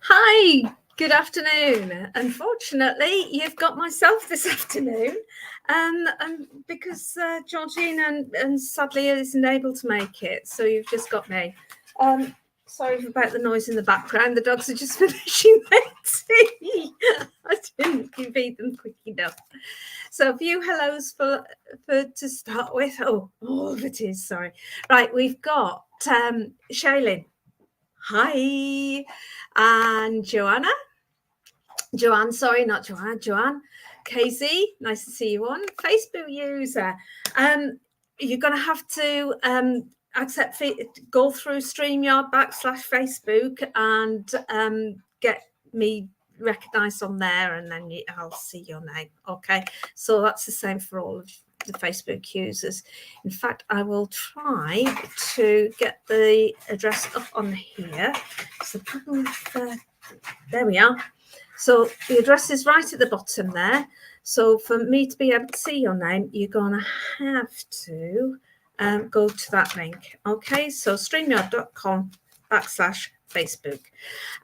Hi, good afternoon. Unfortunately, you've got myself this afternoon, because Georgina and sadly isn't able to make it, so you've just got me. Sorry about the noise in the background. The dogs are just finishing their tea. I didn't feed them quick enough. So a few hellos for to start with. Oh, all of it is, sorry. Right, we've got Shailene. Hi. And Joanne, sorry, not Joanne, Joanne. Casey, nice to see you on. Facebook user. You're going to have to go through StreamYard /Facebook and get me recognized on there, and then I'll see your name. Okay, so that's the same for all of the Facebook users. In fact, I will try to get the address up on here. So there we are. So the address is right at the bottom there. So for me to be able to see your name, you're going to have to go to that link. Okay, so streamyard.com /Facebook.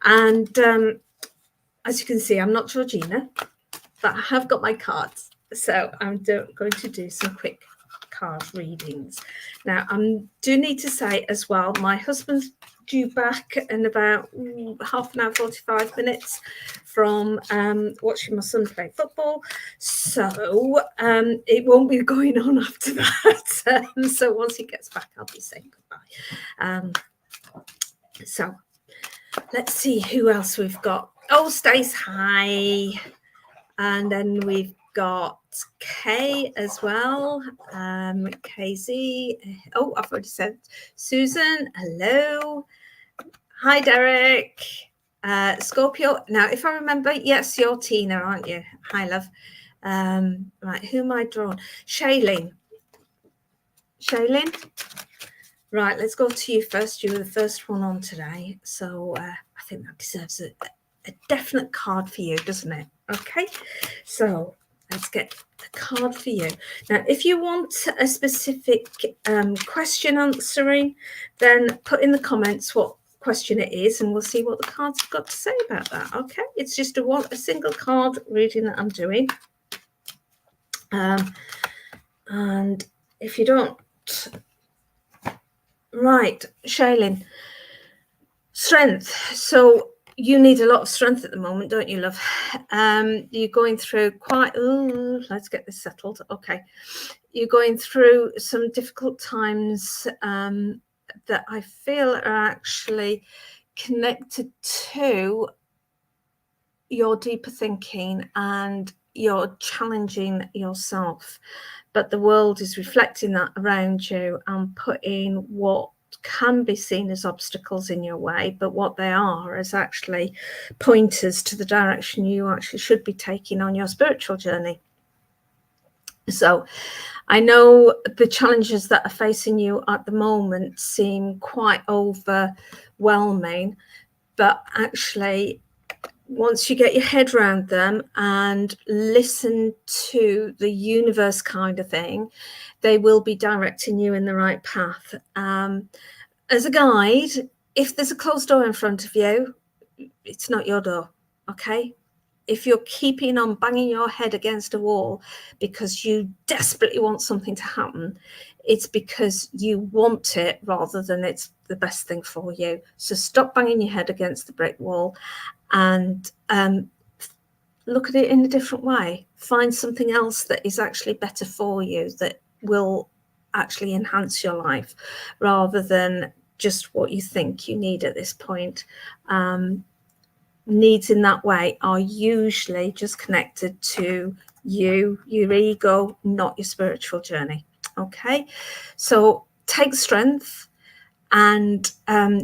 And as you can see, I'm not Georgina, but I have got my cards. So I'm going to do some quick card readings. Now, I do need to say as well, my husband's due back in about half an hour, 45 minutes from watching my son play football. So it won't be going on after that. So once he gets back, I'll be saying goodbye. So let's see who else we've got. Oh, Stace, hi. And then we've got Kay as well. KZ. Oh, I've already said Susan. Hello. Hi, Derek. Scorpio. Now, if I remember, yes, you're Tina, aren't you? Hi, love. Right, who am I drawn? Shailene. Right, let's go to you first. You were the first one on today. So I think that deserves a definite card for you, doesn't it? Okay, so let's get the card for you. Now, if you want a specific question answering, then put in the comments what question it is, and we'll see what the cards have got to say about that. Okay, it's just a single card reading that I'm doing. And if you don't, right, Shailene, strength. So you need a lot of strength at the moment, don't you, love? You're going through let's get this settled. Okay. You're going through some difficult times that I feel are actually connected to your deeper thinking, and you're challenging yourself. But the world is reflecting that around you and putting what can be seen as obstacles in your way, but what they are is actually pointers to the direction you actually should be taking on your spiritual journey. So I know the challenges that are facing you at the moment seem quite overwhelming, but actually once you get your head around them and listen to the universe kind of thing, they will be directing you in the right path. As a guide, if there's a closed door in front of you, it's not your door, okay? If you're keeping on banging your head against a wall because you desperately want something to happen, it's because you want it rather than it's the best thing for you. So stop banging your head against the brick wall and look at it in a different way. Find something else that is actually better for you, that will actually enhance your life rather than just what you think you need at this point. Needs in that way are usually just connected to you, your ego, not your spiritual journey. Okay, so take strength and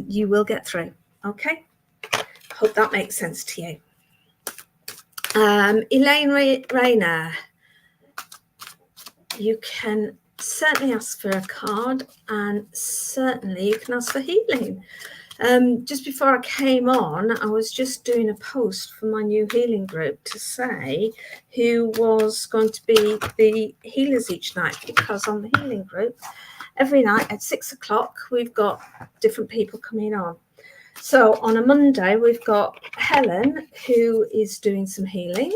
you will get through. Okay, hope that makes sense to you. Elaine Rayner, you can certainly ask for a card, and certainly you can ask for healing. Just before I came on, I was just doing a post for my new healing group to say who was going to be the healers each night, because on the healing group, every night at 6 o'clock, we've got different people coming on. So on a Monday, we've got Helen, who is doing some healing,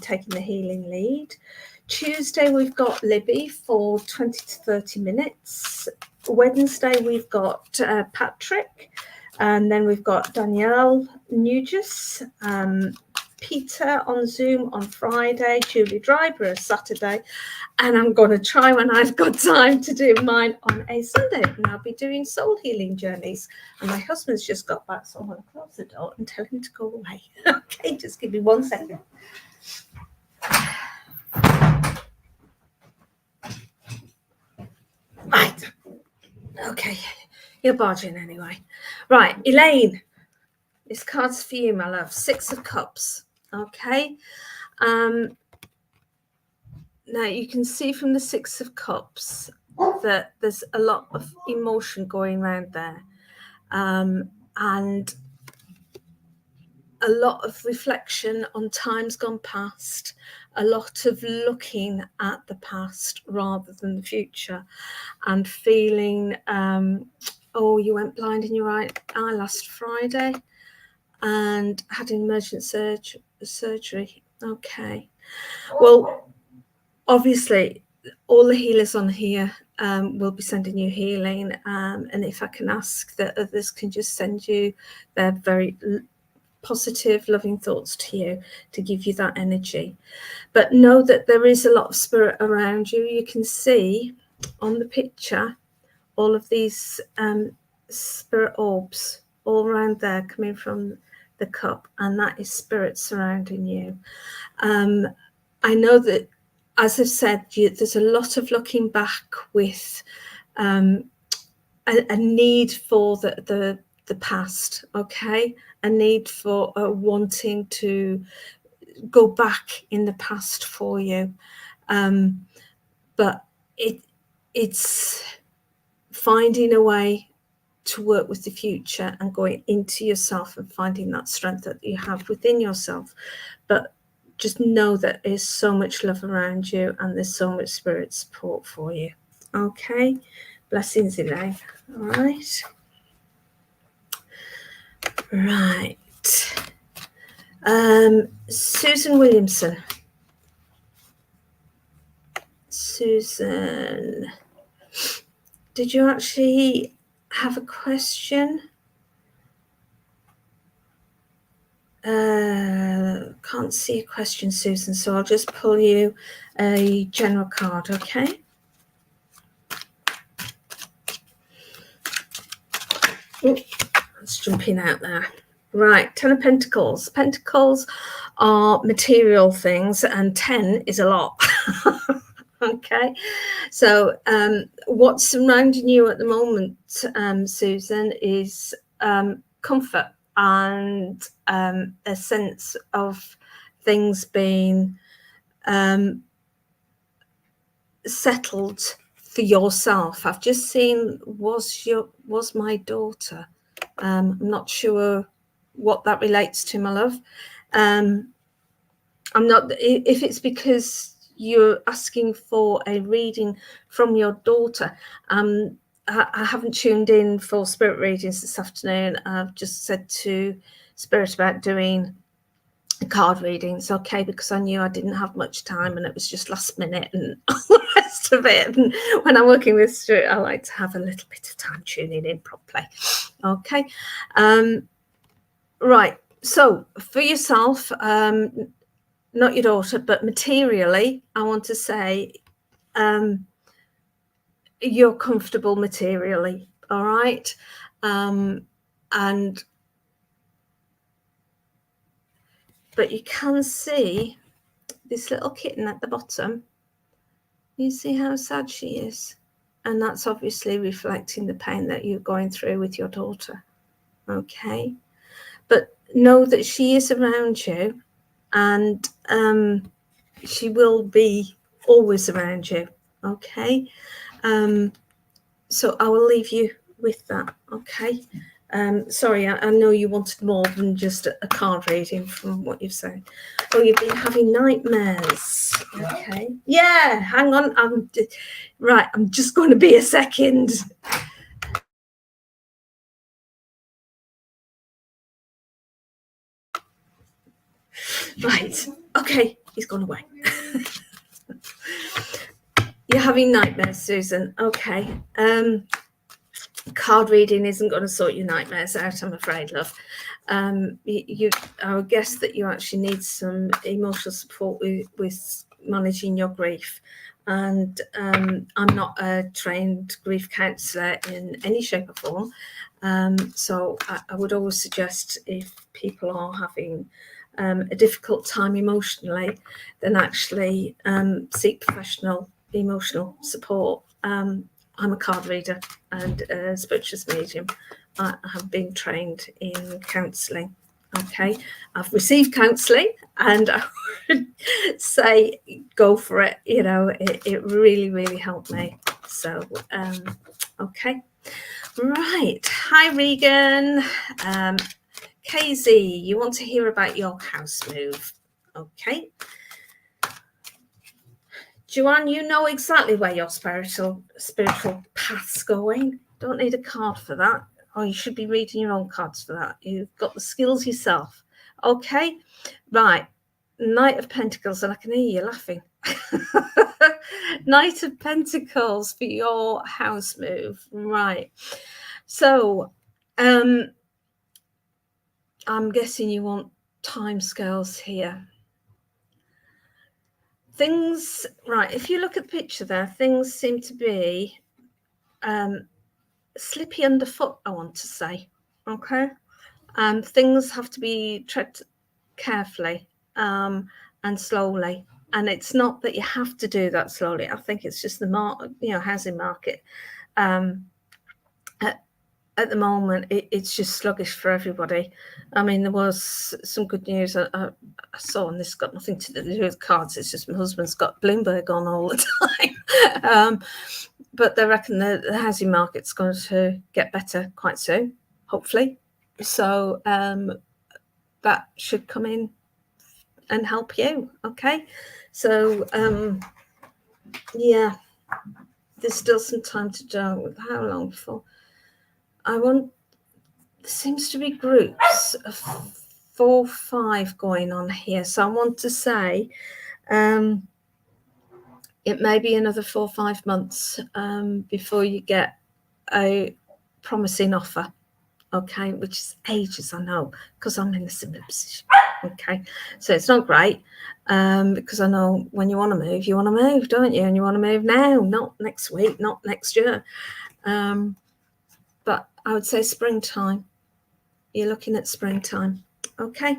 taking the healing lead. Tuesday, we've got Libby for 20 to 30 minutes. Wednesday, we've got Patrick. And then we've got Danielle Nugis, Peter on Zoom on Friday, Julie Driver Saturday. And I'm going to try when I've got time to do mine on a Sunday. And I'll be doing soul healing journeys. And my husband's just got back, so I'm going to close the door and tell him to go away. Okay, just give me 1 second. Right. Okay, you're barging anyway. Right, Elaine, this card's for you, my love. 6 of Cups. Okay. Now you can see from the 6 of Cups that there's a lot of emotion going around there, and a lot of reflection on times gone past, a lot of looking at the past rather than the future, and feeling, oh, you went blind in your right eye last Friday and had an emergent surgery. Okay. Well, obviously, all the healers on here will be sending you healing. And if I can ask that others can just send you their very positive, loving thoughts to you to give you that energy. But know that there is a lot of spirit around you. You can see on the picture all of these spirit orbs all around there coming from the cup, and that is spirit surrounding you. I know that, as I've said, there's a lot of looking back with a need for the past, okay? A need for wanting to go back in the past for you. But it's finding a way to work with the future and going into yourself and finding that strength that you have within yourself. But just know that there's so much love around you and there's so much spirit support for you. Okay, blessings, Elaine. All right. Right. Susan Williamson. Susan, did you actually have a question? Can't see a question, Susan, so I'll just pull you a general card, okay? Ooh, it's jumping out there. Right, 10 of Pentacles. Pentacles are material things, and 10 is a lot. Okay, so what's surrounding you at the moment, Susan, is comfort and a sense of things being settled for yourself. I've just seen was my daughter. I'm not sure what that relates to, my love. I'm not, if it's because you're asking for a reading from your daughter. I haven't tuned in for spirit readings this afternoon. I've just said to Spirit about doing card readings, okay, because I knew I didn't have much time and it was just last minute and all the rest of it. And when I'm working with Spirit, I like to have a little bit of time tuning in properly. Okay. Right. So for yourself, not your daughter, but materially, I want to say you're comfortable materially, all right? But you can see this little kitten at the bottom. You see how sad she is? And that's obviously reflecting the pain that you're going through with your daughter, okay? But know that she is around you, and she will be always around you, okay? So I will leave you with that, okay? Sorry, I know you wanted more than just a card reading from what you've said. Oh, you've been having nightmares, okay? Yeah, hang on, I'm just going to be a second. Right. Okay. He's gone away. You're having nightmares, Susan. Okay. Card reading isn't going to sort your nightmares out, I'm afraid, love. I would guess that you actually need some emotional support with managing your grief. And I'm not a trained grief counsellor in any shape or form. So I would always suggest, if people are having a difficult time emotionally, then actually seek professional emotional support. I'm a card reader and a spiritualist medium. I have been trained in counselling. Okay, I've received counselling, and I would say go for it. You know, it really, really helped me. So, okay, right. Hi, Regan. KZ, you want to hear about your house move? Okay. Joanne, you know exactly where your spiritual path's going. Don't need a card for that. Oh, you should be reading your own cards for that. You've got the skills yourself. Okay, right. Knight of Pentacles, and I can hear you laughing. Knight of Pentacles for your house move. Right. So, I'm guessing you want timescales here. Things, right, if you look at the picture there, things seem to be slippy underfoot, I want to say. Okay. Things have to be tread carefully and slowly. And it's not that you have to do that slowly. I think it's just the housing market. At the moment, it's just sluggish for everybody. I mean, there was some good news I saw, and this has got nothing to do with cards. It's just my husband's got Bloomberg on all the time. But they reckon the housing market's going to get better quite soon, hopefully. So that should come in and help you. Okay. So, yeah, there's still some time to do. How long before? There seems to be groups of 4 or 5 going on here. So I want to say it may be another 4 or 5 months before you get a promising offer. Okay, which is ages, I know, because I'm in a similar position. Okay, so it's not great because I know when you want to move, don't you? And you want to move now, not next week, not next year. But I would say springtime. You're looking at springtime. Okay.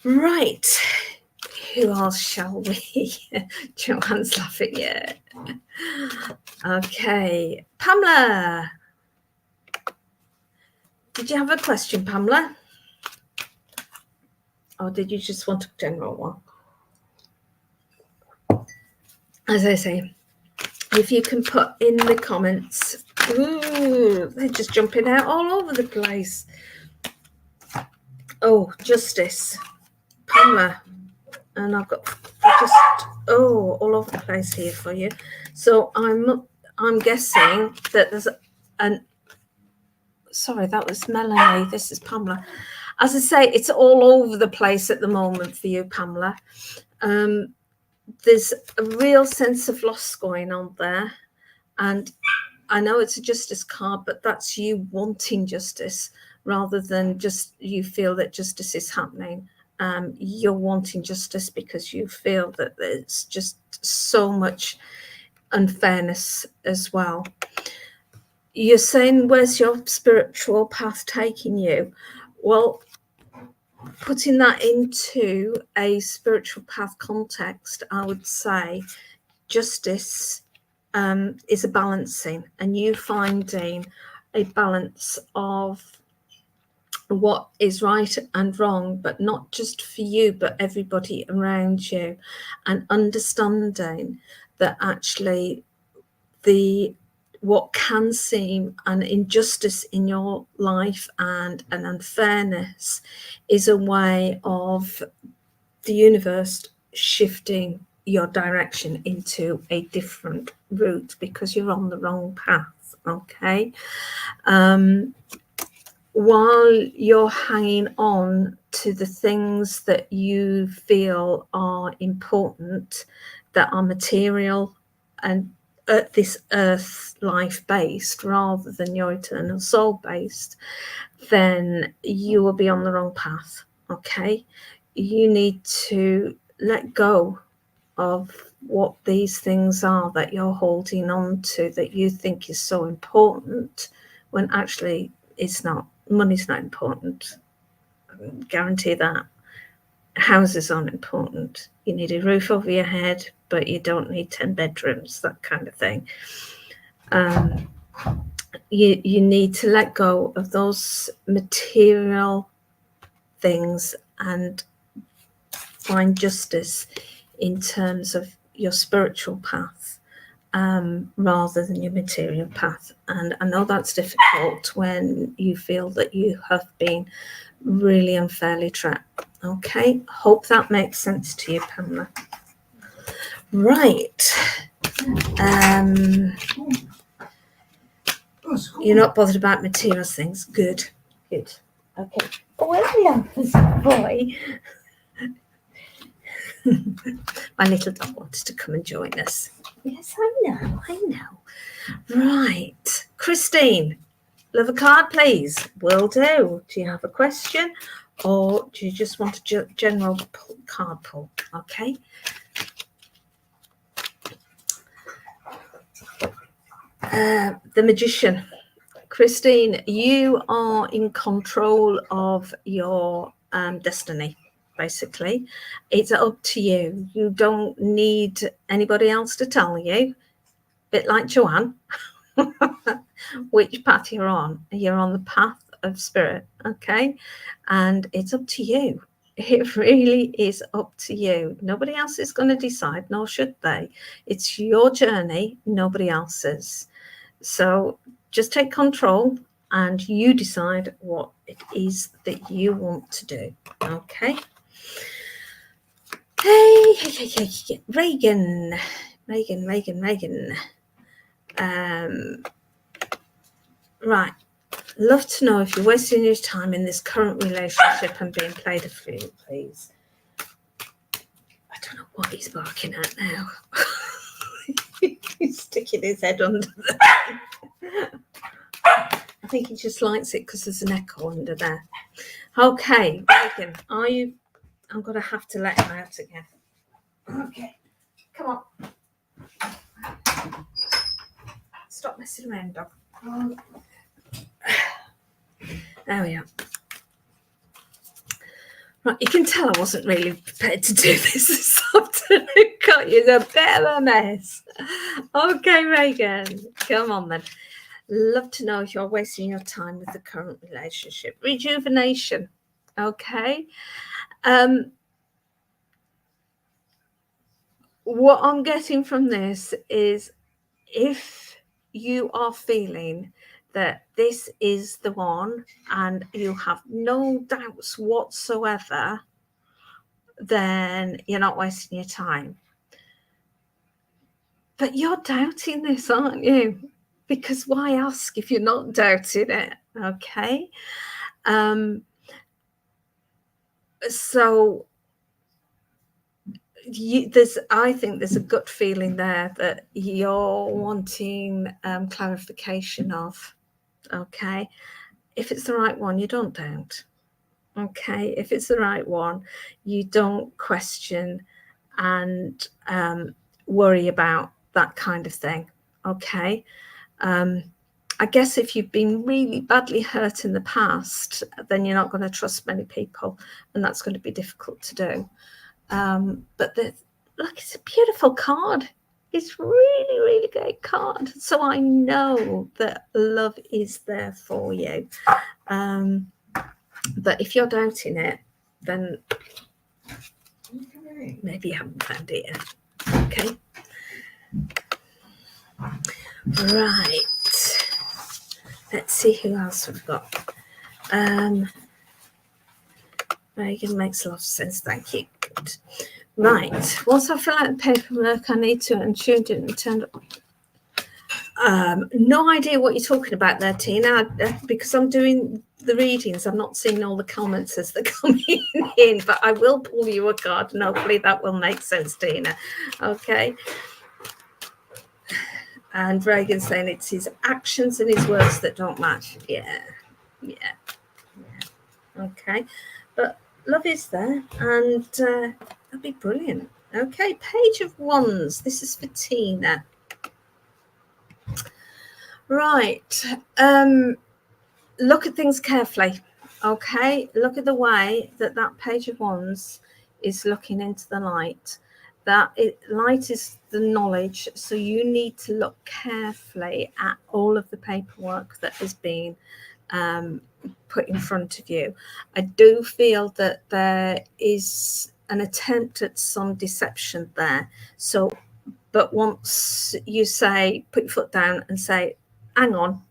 Right. Who else shall we? Joanne's laughing. Yeah. Okay. Pamela. Did you have a question, Pamela? Or did you just want a general one? As I say, if you can put in the comments. Ooh, they're just jumping out all over the place. Oh, justice, Pamela, and I've got just all over the place here for you. So I'm guessing that there's sorry, that was Melanie. This is Pamela. As I say, it's all over the place at the moment for you, Pamela. There's a real sense of loss going on there, and I know it's a justice card, but that's you wanting justice rather than just you feel that justice is happening. You're wanting justice because you feel that there's just so much unfairness as well. You're saying, where's your spiritual path taking you? Well, putting that into a spiritual path context, I would say justice is a balancing, and you finding a balance of what is right and wrong, but not just for you, but everybody around you, and understanding that actually what can seem an injustice in your life and an unfairness is a way of the universe shifting your direction into a different route because you're on the wrong path. Okay. while you're hanging on to the things that you feel are important, that are material and at this earth life based rather than your eternal soul based, then you will be on the wrong path. Okay, you need to let go of what these things are that you're holding on to that you think is so important, when actually it's not. Money's not important, I guarantee that. Houses aren't important. You need a roof over your head, but you don't need 10 bedrooms, that kind of thing. You need to let go of those material things and find justice in terms of your spiritual path, rather than your material path. And I know that's difficult when you feel that you have been really unfairly trapped. Okay, hope that makes sense to you, Pamela. Right. You're not bothered about material things. Good. Good. Okay. Oh, hello, boy. My little dog wanted to come and join us. Yes, I know. Right. Christine, love a card, please. Will do. Do you have a question, or do you just want a general card pull? Okay. The Magician. Christine, you are in control of your destiny. Basically, it's up to you. You don't need anybody else to tell you. A bit like Joanne, which path you're on. You're on the path of spirit, okay? And it's up to you. It really is up to you. Nobody else is going to decide, nor should they. It's your journey, nobody else's. So just take control and you decide what it is that you want to do, okay? Hey, Reagan. Right. Love to know if you're wasting your time in this current relationship and being played a fool, please. I don't know what he's barking at now. He's sticking his head under there. I think he just likes it because there's an echo under there. Okay, Reagan, are you... I'm going to have to let him out again. Okay, come on. Stop messing around, dog. There we are. Right, you can tell I wasn't really prepared to do this afternoon, can't you? It's a bit of a mess. Okay, Reagan, come on then. Love to know if you're wasting your time with the current relationship. Rejuvenation, okay? What I'm getting from this is, if you are feeling that this is the one and you have no doubts whatsoever, then you're not wasting your time. But you're doubting this, aren't you? Because why ask if you're not doubting it? Okay. So I think there's a gut feeling there that you're wanting clarification of. Okay. If it's the right one, you don't doubt. Okay. If it's the right one, you don't question and worry about that kind of thing. Okay. I guess if you've been really badly hurt in the past, then you're not going to trust many people, and that's going to be difficult to do. But look, it's a beautiful card. It's really, really great card. So I know that love is there for you. But if you're doubting it, then maybe you haven't found it yet. Okay. Right. Let's see who else we've got. Reagan makes a lot of sense. Thank you. Good. Right. Once I fill out the paperwork, I need to tune it and turn it on. No idea what you're talking about there, Tina, because I'm doing the readings, I'm not seeing all the comments as they're coming in, but I will pull you a card and hopefully that will make sense, Tina. Okay. And Reagan's saying it's his actions and his words that don't match. Yeah. Okay. But love is there, and that'd be brilliant. Okay. Page of Wands. This is for Tina. Right. Look at things carefully. Okay. Look at the way that Page of Wands is looking into the light. Light is the knowledge, so you need to look carefully at all of the paperwork that has been put in front of you. I do feel that there is an attempt at some deception there. So, but once you say, put your foot down and say, hang on,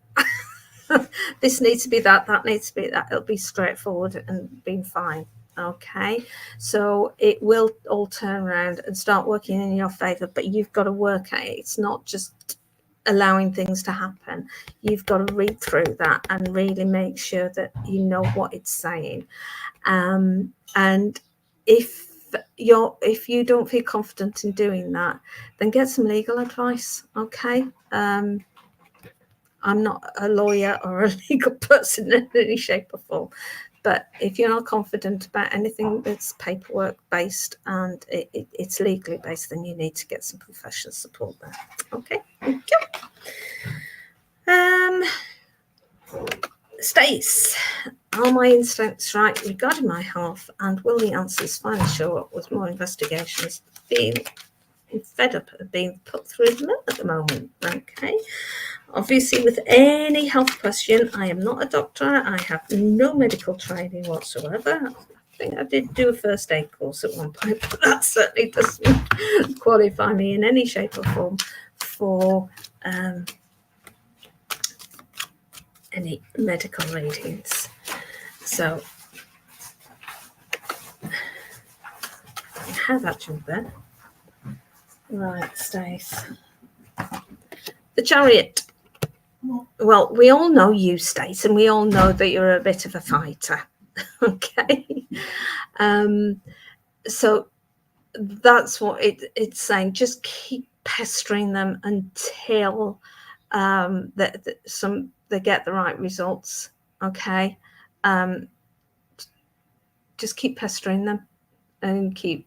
this needs to be that needs to be that, it'll be straightforward and be fine. Okay, so it will all turn around and start working in your favor, but you've got to work at it. It's not just allowing things to happen. You've got to read through that and really make sure that you know what it's saying. And if you don't feel confident in doing that, then get some legal advice. Okay. I'm not a lawyer or a legal person in any shape or form, but if you're not confident about anything that's paperwork based and it's legally based, then you need to get some professional support there. Okay, thank you. Stace, are my instincts right regarding my health, and will the answers finally show up with more investigations being fed up of being put through the mill at the moment? Okay. Obviously, with any health question, I am not a doctor. I have no medical training whatsoever. I think I did do a first aid course at one point, but that certainly doesn't qualify me in any shape or form for any medical readings. So, how that jump there? Right, Stace. The Chariot. Well, we all know you, Stace, and we all know that you're a bit of a fighter. Okay. So that's what it's saying. Just keep pestering them until they get the right results. Okay. Just keep pestering them and keep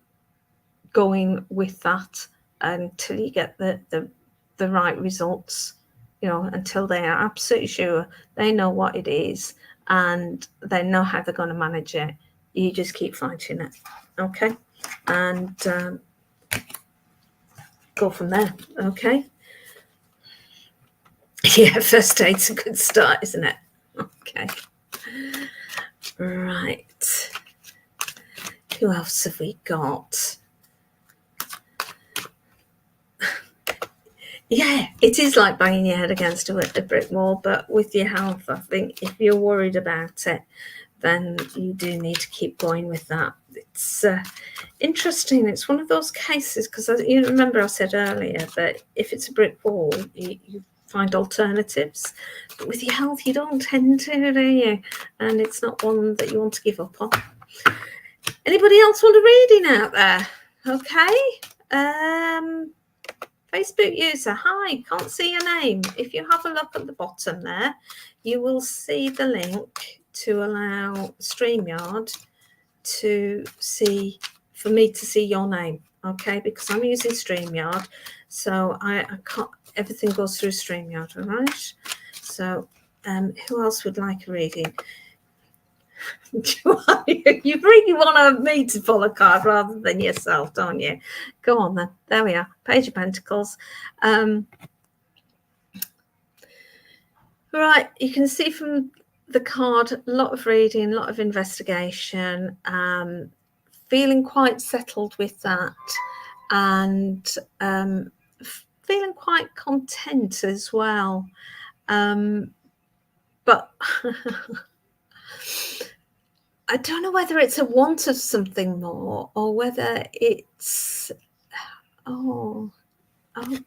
going with that until you get the right results. You know, until they are absolutely sure they know what it is and they know how they're going to manage it. You just keep fighting it. Okay. And go from there. Okay. Yeah, first aid's a good start, isn't it? Okay. Right. Who else have we got? Yeah, it is like banging your head against a brick wall, but with your health, I think if you're worried about it, then you do need to keep going with that. It's interesting. It's one of those cases, because you remember I said earlier that if it's a brick wall, you find alternatives. But with your health, you don't tend to, do you? And it's not one that you want to give up on. Anybody else want a reading out there? Okay. Facebook user, hi, can't see your name. If you have a look at the bottom there, you will see the link to allow StreamYard for me to see your name, okay? Because I'm using StreamYard, so I can't, everything goes through StreamYard, all right? So who else would like a reading? You really want me to pull a card rather than yourself, don't you? Go on then. There we are. Page of Pentacles. Right, you can see from the card a lot of reading, a lot of investigation, feeling quite settled with that, and feeling quite content as well. But I don't know whether it's a want of something more or whether it's, oh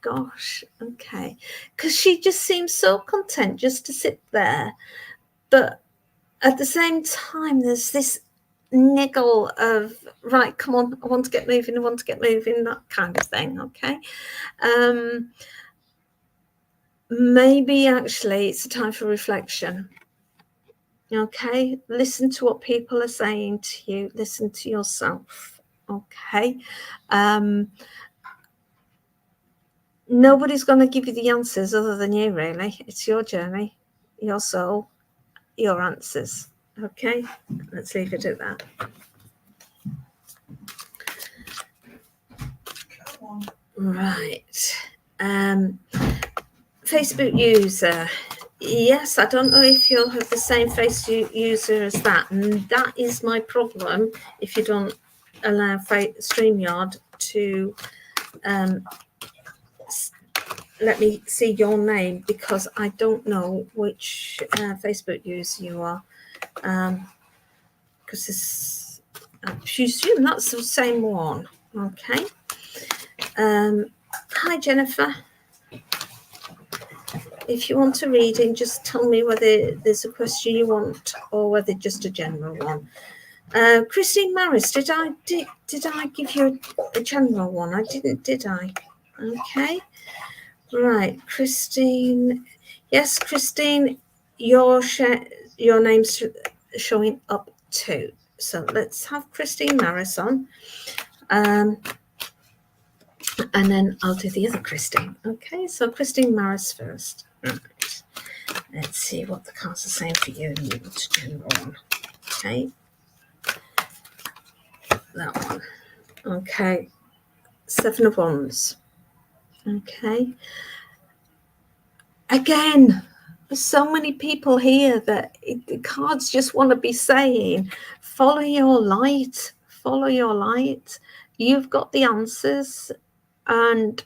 gosh, okay. Because she just seems so content just to sit there. But at the same time, there's this niggle of, right, come on, I want to get moving, that kind of thing. Okay. Maybe actually it's a time for reflection. Okay, listen to what people are saying to you, listen to yourself. Okay. Nobody's going to give you the answers other than you, really. It's your journey, your soul, your answers. Okay, let's leave it at that. Right. Facebook user. Yes, I don't know if you'll have the same Facebook user as that. And that is my problem if you don't allow StreamYard to let me see your name, because I don't know which Facebook user you are. Because I presume that's the same one. Okay. Hi, Jennifer. If you want a reading, just tell me whether there's a question you want or whether just a general one. Christine Maris, did I give you a general one? I didn't, did I? Okay. Right, Christine. Yes, Christine, your name's showing up too. So let's have Christine Maris on. And then I'll do the other Christine. Okay, so Christine Maris first. Right. Let's see what the cards are saying for you and you to general one. Okay. That one. Okay. 7 of Wands. Okay. Again, there's so many people here that the cards just want to be saying, follow your light, follow your light. You've got the answers, and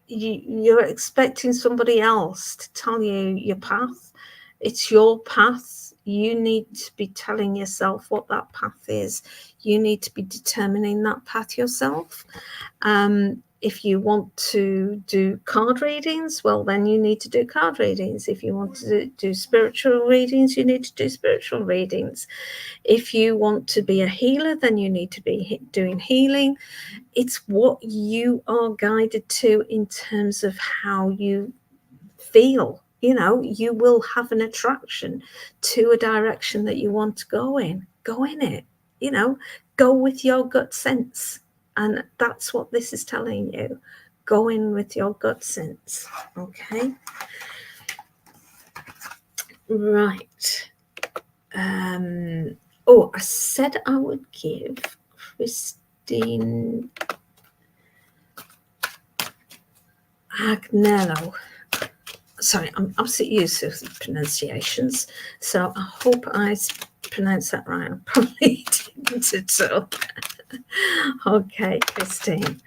you're expecting somebody else to tell you your path. It's your path. You need to be telling yourself what that path is. You need to be determining that path yourself. If you want to do card readings, well, then you need to do card readings. If you want to do spiritual readings, you need to do spiritual readings. If you want to be a healer, then you need to be doing healing. It's what you are guided to in terms of how you feel. You know, you will have an attraction to a direction that you want to go in. Go in it, you know, go with your gut sense. And that's what this is telling you. Go in with your gut sense. Okay. Right. I said I would give Christine Agnello. Sorry, I'm absolutely useless with pronunciations, so I hope I pronounced that right. I probably didn't at all. Okay, Christine.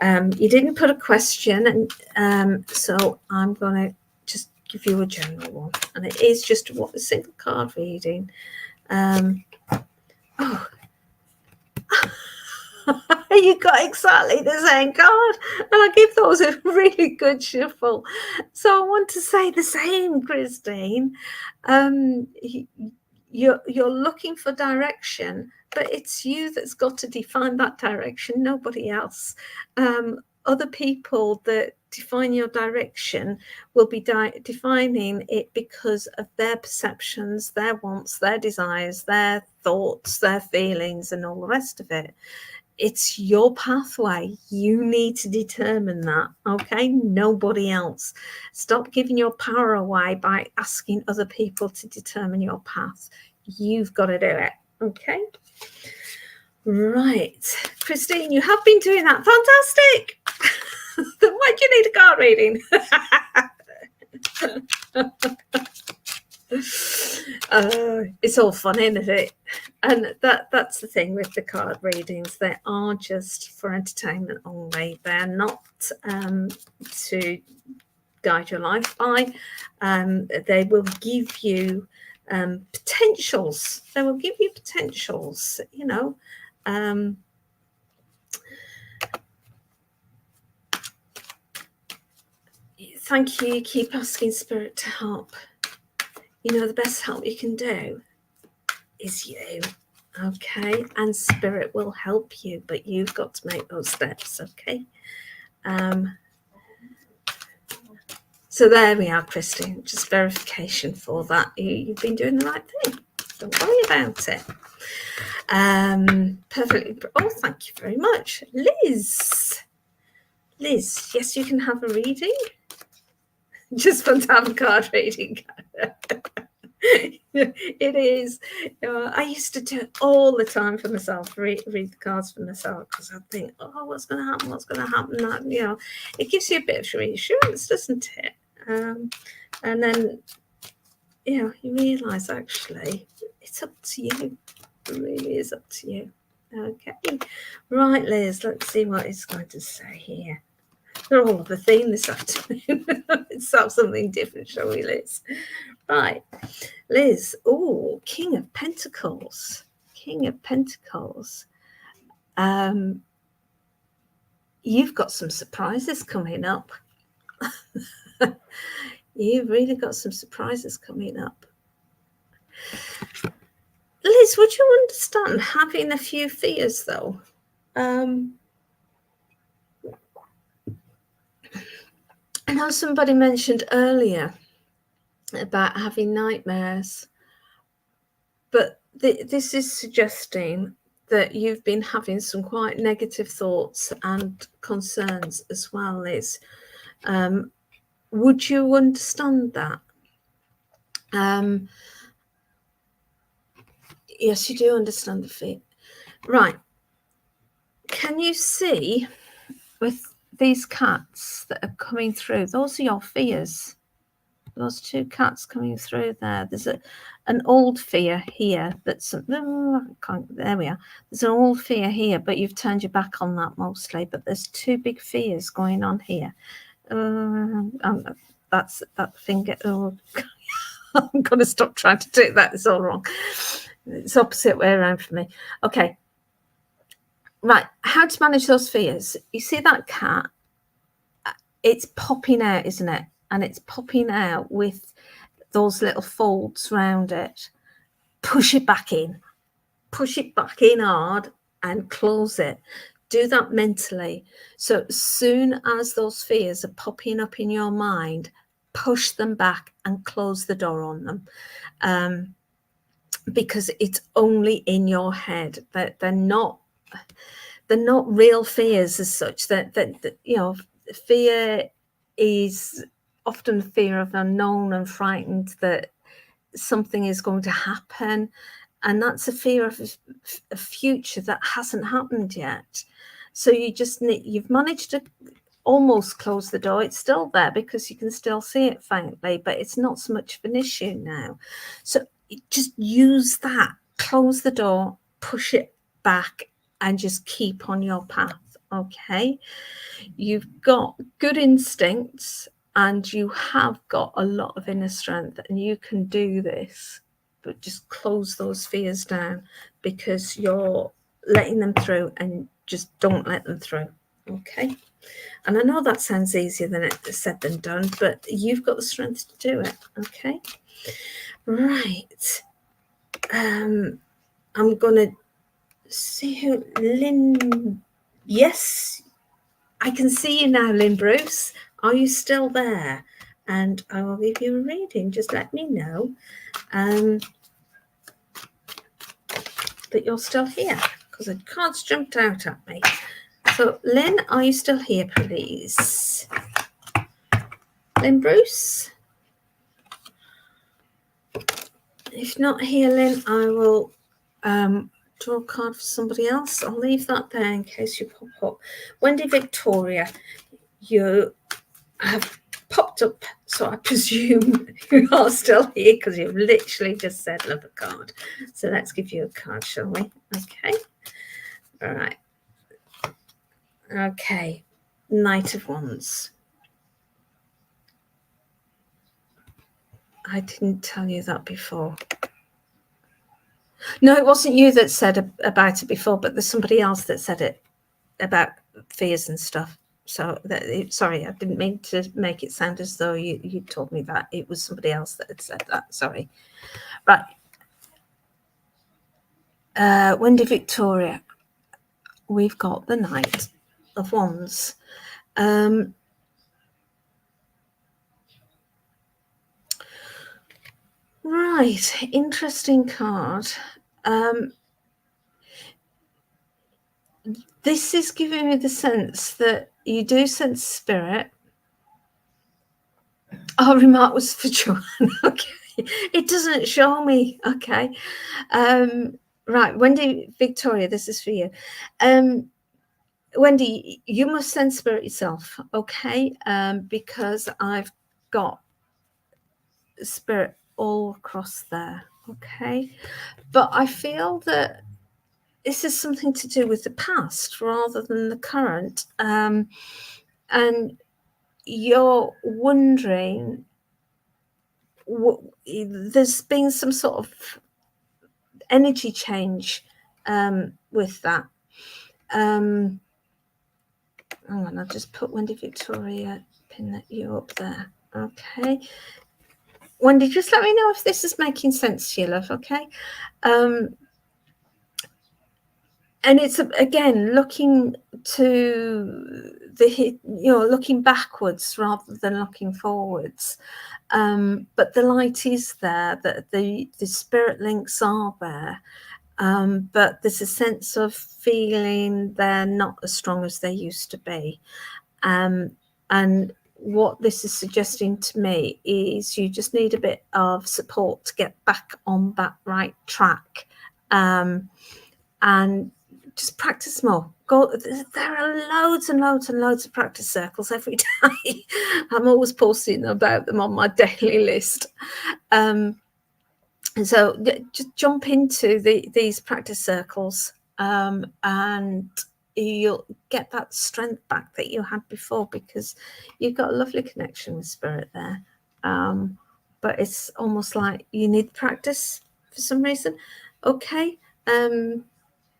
You didn't put a question, and so I'm going to just give you a general one. And it is just a single card reading. You got exactly the same card, and I give those a really good shuffle. So I want to say the same, Christine. You're looking for direction, but it's you that's got to define that direction, nobody else. Other people that define your direction will be defining it because of their perceptions, their wants, their desires, their thoughts, their feelings, and all the rest of it. It's your pathway. You need to determine that, okay? Nobody else. Stop giving your power away by asking other people to determine your path. You've got to do it, okay? Right. Christine, you have been doing that. Fantastic. Then why do you need a card reading? It's all fun, isn't it? And that's the thing with the card readings. They are just for entertainment only. They're not to guide your life by. They will give you potentials. They will give you potentials, you know. Thank you. You keep asking Spirit to help. You know, the best help you can do is you. Okay, and spirit will help you, but you've got to make those steps. Okay. So there we are, Christine. Just verification for that. You've been doing the right thing. Don't worry about it. Perfectly. Oh, thank you very much, Liz. Liz, yes, you can have a reading. Just fun to have a card reading. It is. I used to do it all the time for myself, read the cards for myself, because I'd think, oh, what's going to happen? What's going to happen? That, it gives you a bit of reassurance, doesn't it? And then, you realise actually it's up to you. It really is up to you. Okay. Right, Liz, let's see what it's going to say here. They're all of a theme this afternoon. Let's have something different, shall we, Liz? Right, Liz. Oh, King of Pentacles. King of Pentacles. You've got some surprises coming up. You've really got some surprises coming up. Liz, would you understand having a few fears, though? I know somebody mentioned earlier about having nightmares, but this is suggesting that you've been having some quite negative thoughts and concerns as well, Liz. Would you understand that? Yes, you do understand the fear. Right. Can you see with these cats that are coming through? Those are your fears. Those two cats coming through there. There's an old fear here that's there we are. There's an old fear here, but you've turned your back on that mostly. But there's two big fears going on here. That's that finger. Oh, I'm going to stop trying to do that. It's all wrong. It's opposite way around for me. Okay. Right. How to manage those fears? You see that cat? It's popping out, isn't it? And it's popping out with those little folds around it. Push it back in. Push it back in hard and close it. Do that mentally. So as soon as those fears are popping up in your mind, push them back and close the door on them. Because it's only in your head. That they're not real fears as such. That fear is often fear of unknown and frightened that something is going to happen, and that's a fear of a future that hasn't happened yet. So you've managed to almost close the door. It's still there because you can still see it faintly, but it's not so much of an issue now. So just use that, close the door, push it back, and just keep on your path. Okay, you've got good instincts and you have got a lot of inner strength, and you can do this, but just close those fears down because you're letting them through, and just don't let them through. Okay. And I know that sounds easier than it's said than done, but you've got the strength to do it. Okay. Right. I'm going to see who Lynn. Yes, I can see you now, Lynn Bruce. Are you still there? And I will give you a reading. Just let me know that you're still here, because the cards jumped out at me. So, Lynn, are you still here, please? Lynn Bruce? If not here, Lynn, I will draw a card for somebody else. I'll leave that there in case you pop up. Wendy Victoria, you have popped up, so I presume you are still here because you've literally just said love a card. So let's give you a card, shall we? Okay. All right. Okay. Knight of Wands. I didn't tell you that before. No, it wasn't you that said about it before, but there's somebody else that said it about fears and stuff. So sorry, I didn't mean to make it sound as though you told me that. It was somebody else that had said that. Sorry. Right. Wendy Victoria, we've got the Knight of Wands. Right, interesting card. This is giving me the sense that you do sense spirit. Our remark was for Joanne. Okay, it doesn't show me. Okay, right, Wendy Victoria, this is for you. Wendy, you must sense spirit yourself, okay? Because I've got spirit all across there, okay? But I feel that this is something to do with the past rather than the current. And you're wondering, there's been some sort of energy change with that. Hang on, I'll just put Wendy Victoria, pin you up there. Okay. Wendy, just let me know if this is making sense to you, love, okay? And it's, again, looking to the, looking backwards rather than looking forwards. But the light is there, that the spirit links are there. But there's a sense of feeling they're not as strong as they used to be. And what this is suggesting to me is you just need a bit of support to get back on that right track. And just practice more. There are loads and loads and loads of practice circles every day. I'm always posting about them on my daily list. And so just jump into these practice circles, and you'll get that strength back that you had before, because you've got a lovely connection with spirit there. But it's almost like you need practice for some reason. Okay.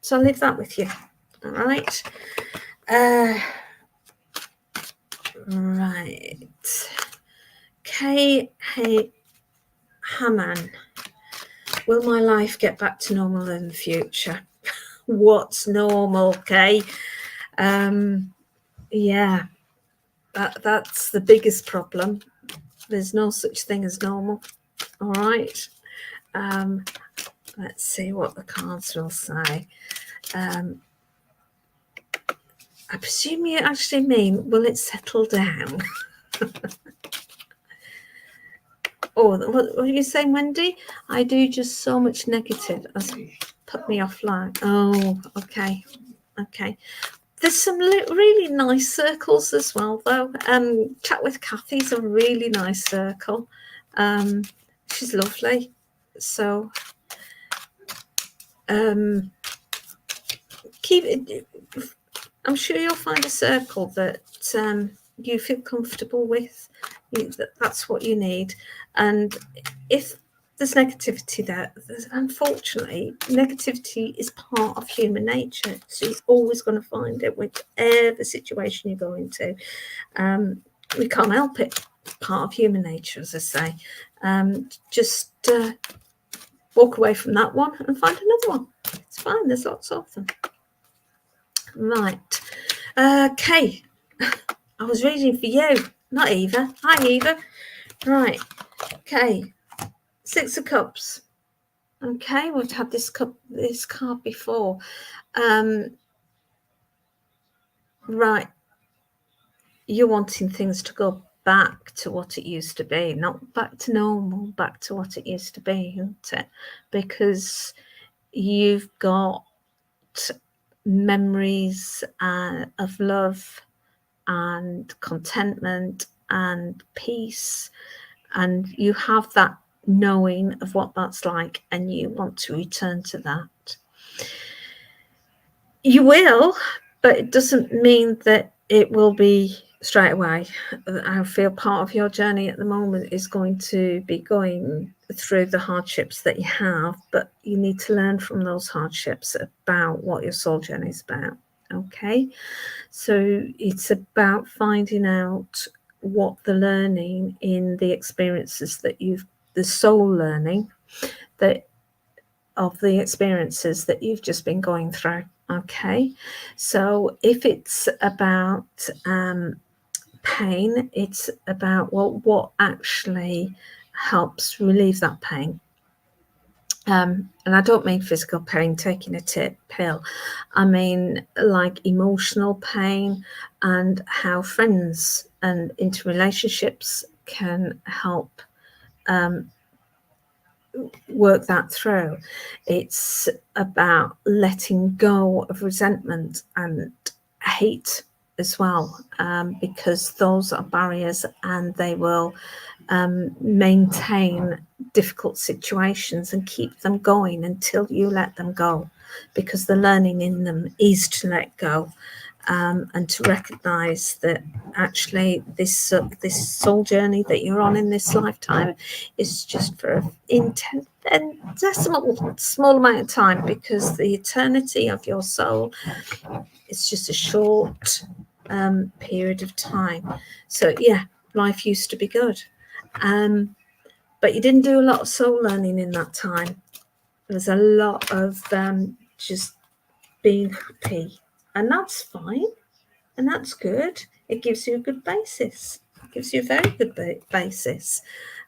So I'll leave that with you. All right. Right. Kay Haman. Will my life get back to normal in the future? What's normal, Kay? Yeah, that's the biggest problem. There's no such thing as normal. All right. Let's see what the cards will say. I presume you actually mean, will it settle down? Oh, what are you saying, Wendy? I do just so much negative as put me offline. Oh, okay. Okay. There's some really nice circles as well, though. Chat with Kathy's a really nice circle. She's lovely. So keep it. I'm sure you'll find a circle that you feel comfortable with. That's what you need. And if there's negativity there, unfortunately, negativity is part of human nature. So you're always going to find it, whichever situation you go into. We can't help it. It's part of human nature, as I say. Just walk away from that one and find another one. It's fine. There's lots of them. Right. Kay, I was reading for you, not Eva. Hi, Eva. Right. Okay. 6 of Cups. Okay, we've had this card before. Right. You're wanting things to go back to what it used to be, not back to normal, back to what it used to be, isn't it? Because you've got memories of love and contentment and peace, and you have that knowing of what that's like, and you want to return to that. You will, but it doesn't mean that it will be straight away. I feel part of your journey at the moment is going to be going through the hardships that you have, but you need to learn from those hardships about what your soul journey is about. Okay, so it's about finding out what the learning in the experiences that the soul learning that of the experiences that you've just been going through. Okay, so if it's about pain, it's about, well, what actually helps relieve that pain. And I don't mean physical pain, taking a pill. I mean like emotional pain, and how friends and interrelationships can help work that through. It's about letting go of resentment and hate as well, because those are barriers, and they will maintain difficult situations and keep them going until you let them go, because the learning in them is to let go, and to recognize that actually this soul journey that you're on in this lifetime is just for an infinitesimal small amount of time, because the eternity of your soul is just a short period of time. So yeah, life used to be good, but you didn't do a lot of soul learning in that time. There was a lot of just being happy, and that's fine, and that's good. It gives you a good basis. It gives you a very good basis.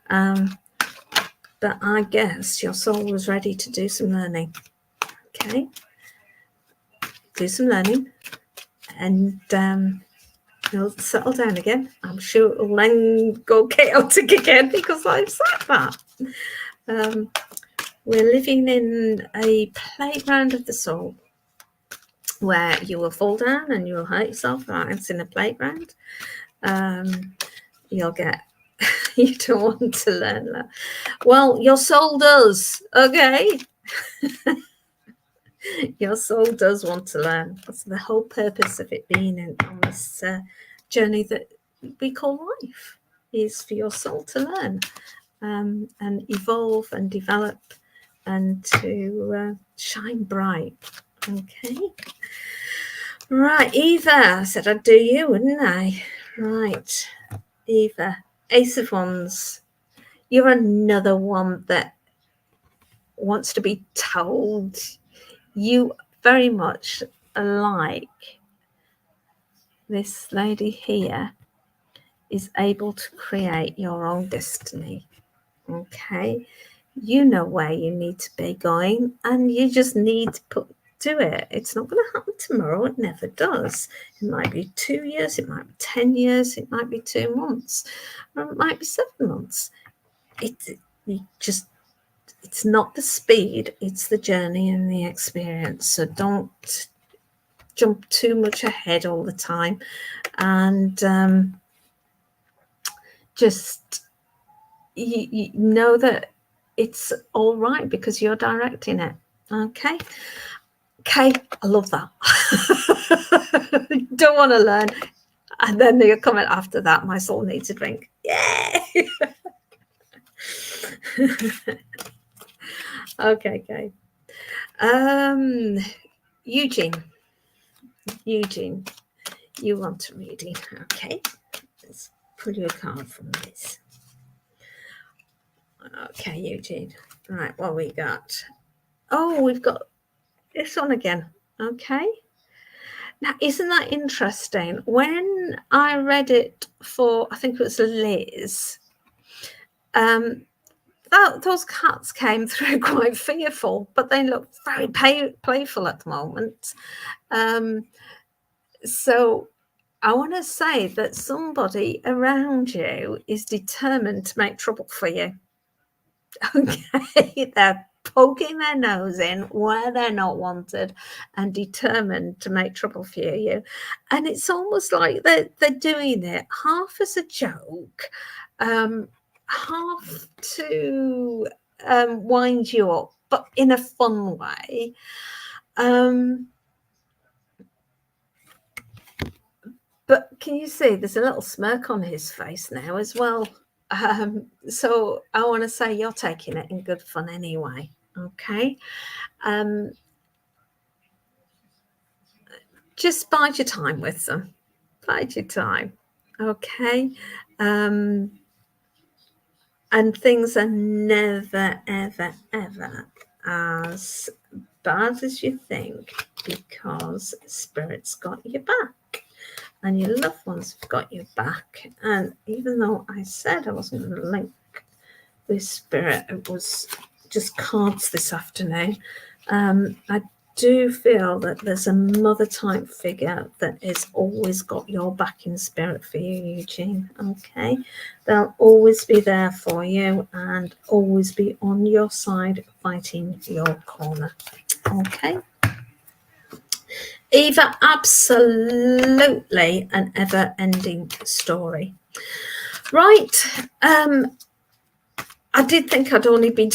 But I guess your soul was ready to do some learning. Okay, do some learning, and you'll settle down again. I'm sure it'll then go chaotic again, because I've said that. We're living in a playground of the soul, where you will fall down and you will hurt yourself. It's in a playground. You'll get, you don't want to learn that. Well, your soul does, okay? Your soul does want to learn. That's the whole purpose of it being on this journey that we call life, is for your soul to learn, and evolve and develop, and to shine bright. Okay. Right, Eva. I said I'd do you, wouldn't I? Right, Eva. Ace of Wands. You're another one that wants to be told. You very much like this lady here is able to create your own destiny. Okay, you know where you need to be going, and you just need to do it. It's not going to happen tomorrow. It never does. It might be 2 years, it might be 10 years, it might be 2 months, or it might be 7 months. It's not the speed, it's the journey and the experience. So don't jump too much ahead all the time, and just you know that it's all right, because you're directing it. Okay, I love that. Don't want to learn, and then the comment after that, my soul needs a drink. Yay! Okay. Eugene, you want a reading? Okay, let's pull you a card from this. Okay, Eugene. Right, what we got? Oh, we've got this one again. Okay. Now, isn't that interesting? When I read it for, I think it was Liz, those cats came through quite fearful, but they look very playful at the moment. So I want to say that somebody around you is determined to make trouble for you. Okay, they're poking their nose in where they're not wanted, and determined to make trouble for you. And it's almost like they're doing it half as a joke, half to wind you up, but in a fun way. But can you see there's a little smirk on his face now as well? So I want to say you're taking it in good fun anyway. Okay. Just bide your time with them. Bide your time. Okay. And things are never, ever, ever as bad as you think, because Spirit's got your back and your loved ones have got your back. And even though I said I wasn't going to link with Spirit, it was just cards this afternoon. I do feel that there's a mother type figure that has always got your back in spirit for you, Eugene. Okay, they'll always be there for you and always be on your side, fighting your corner. Okay, Eva, absolutely an ever-ending story. Right, I did think I'd only be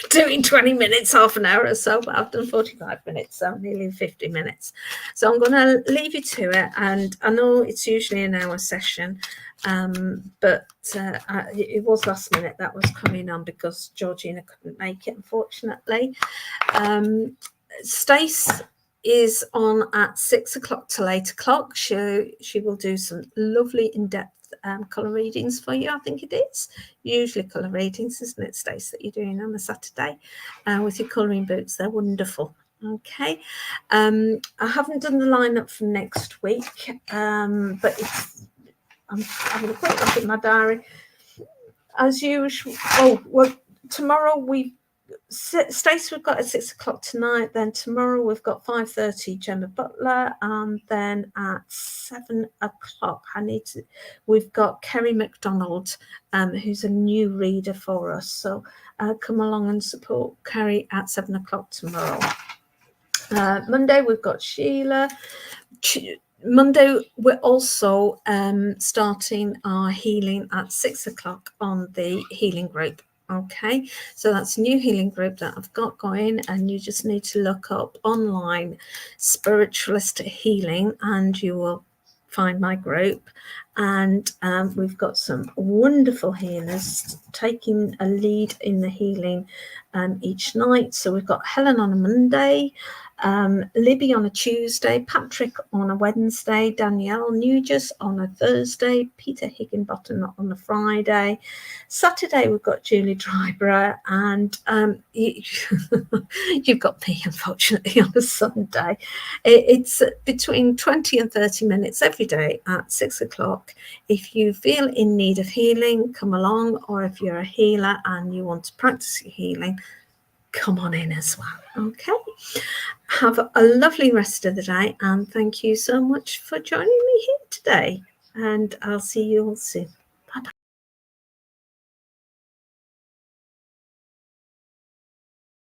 doing 20 minutes, half an hour or so, but I've done 45 minutes, so nearly 50 minutes. So I'm going to leave you to it. And I know it's usually an hour session, but it was last minute that was coming on because Georgina couldn't make it, unfortunately. Stace is on at 6 o'clock till 8 o'clock. She will do some lovely in-depth colour readings for you. I think it is usually colour readings, isn't it, Stace, that you're doing on a Saturday with your colouring boots? They're wonderful. Okay, I haven't done the lineup for next week, but I'm having a quick look at my diary as usual. Oh well, tomorrow Stacey, we've got at 6 o'clock tonight. Then tomorrow we've got 5:30 Gemma Butler, and then at 7 o'clock we've got Kerry McDonald, who's a new reader for us. So come along and support Kerry at 7 o'clock tomorrow. Monday we've got Sheila. Monday we're also starting our healing at 6 o'clock on the healing group. Okay, so that's a new healing group that I've got going, and you just need to look up online Spiritualist Healing and you will find my group. And we've got some wonderful healers taking a lead in the healing each night. So we've got Helen on a Monday, Libby on a Tuesday, Patrick on a Wednesday, Danielle Nugent on a Thursday, Peter Higginbottom on a Friday. Saturday we've got Julie Dryborough, and you've got me, unfortunately, on a Sunday. It's between 20 and 30 minutes every day at 6 o'clock. If you feel in need of healing, come along, or if you're a healer and you want to practice your healing, come on in as well. Okay, have a lovely rest of the day, and thank you so much for joining me here today, and I'll see you all soon.